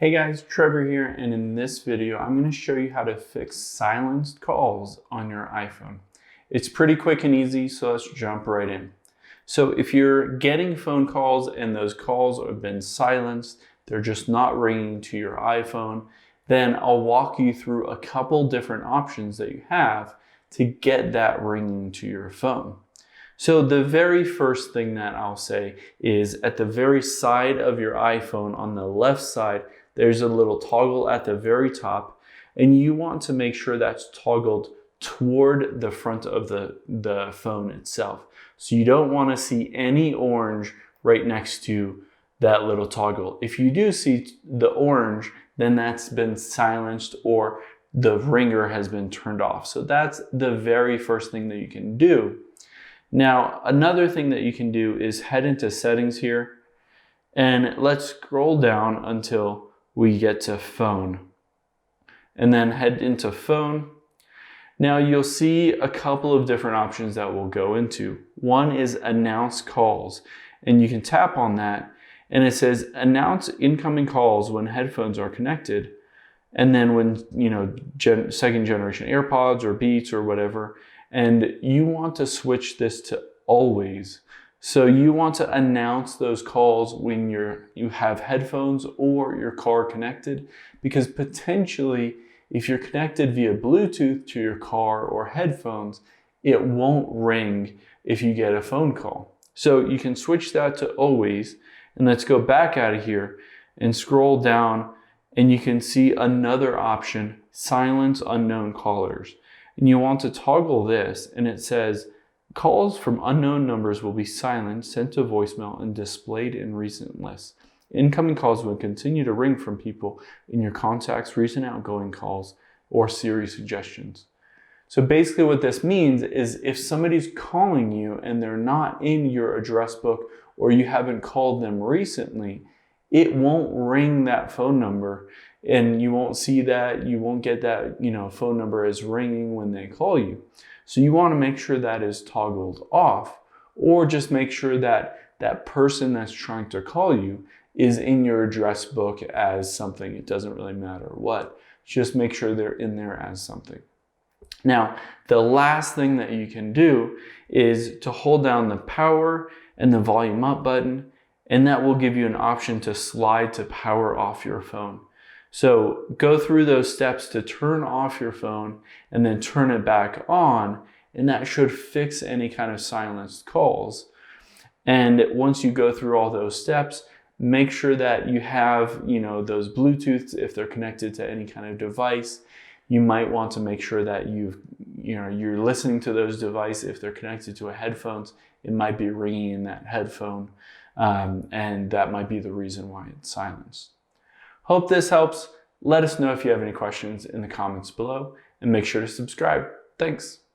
Hey guys, Trevor here, and in this video I'm going to show you how to fix silenced calls on your iPhone. It's pretty quick and easy, so let's jump right in. So if you're getting phone calls and those calls have been silenced, they're just not ringing to your iPhone, then I'll walk you through a couple different options that you have to get that ringing to your phone. So the very first thing that I'll say is at the very side of your iPhone on the left side, there's a little toggle at the very top, and you want to make sure that's toggled toward the front of the phone itself. So you don't want to see any orange right next to that little toggle. If you do see the orange, then that's been silenced or the ringer has been turned off. So that's the very first thing that you can do. Now, another thing that you can do is head into settings here, and let's scroll down until we get to phone, and then head into phone. Now you'll see a couple of different options that we'll go into. One is announce calls, and you can tap on that, and it says announce incoming calls when headphones are connected, and then when second generation AirPods or Beats or whatever, and you want to switch this to always. So you want to announce those calls when you have headphones or your car connected, because potentially if you're connected via Bluetooth to your car or headphones, it won't ring if you get a phone call. So you can switch that to always, and let's go back out of here and scroll down, and you can see another option, silence unknown callers. And you want to toggle this, and it says calls from unknown numbers will be silenced, sent to voicemail, and displayed in recent lists. Incoming calls will continue to ring from people in your contacts, recent outgoing calls, or Siri suggestions. So basically what this means is if somebody's calling you and they're not in your address book or you haven't called them recently, it won't ring that phone number, and you won't see that, you won't get that phone number as ringing when they call you. So you want to make sure that is toggled off, or just make sure that that person that's trying to call you is in your address book as something. It doesn't really matter what. Just make sure they're in there as something. Now, the last thing that you can do is to hold down the power and the volume up button, and that will give you an option to slide to power off your phone. So go through those steps to turn off your phone and then turn it back on, and that should fix any kind of silenced calls. And once you go through all those steps, make sure that you have those Bluetooths if they're connected to any kind of device. You might want to make sure that you're listening to those devices. If they're connected to a headphones, it might be ringing in that headphone, and that might be the reason why it's silenced. Hope this helps. Let us know if you have any questions in the comments below, and make sure to subscribe. Thanks.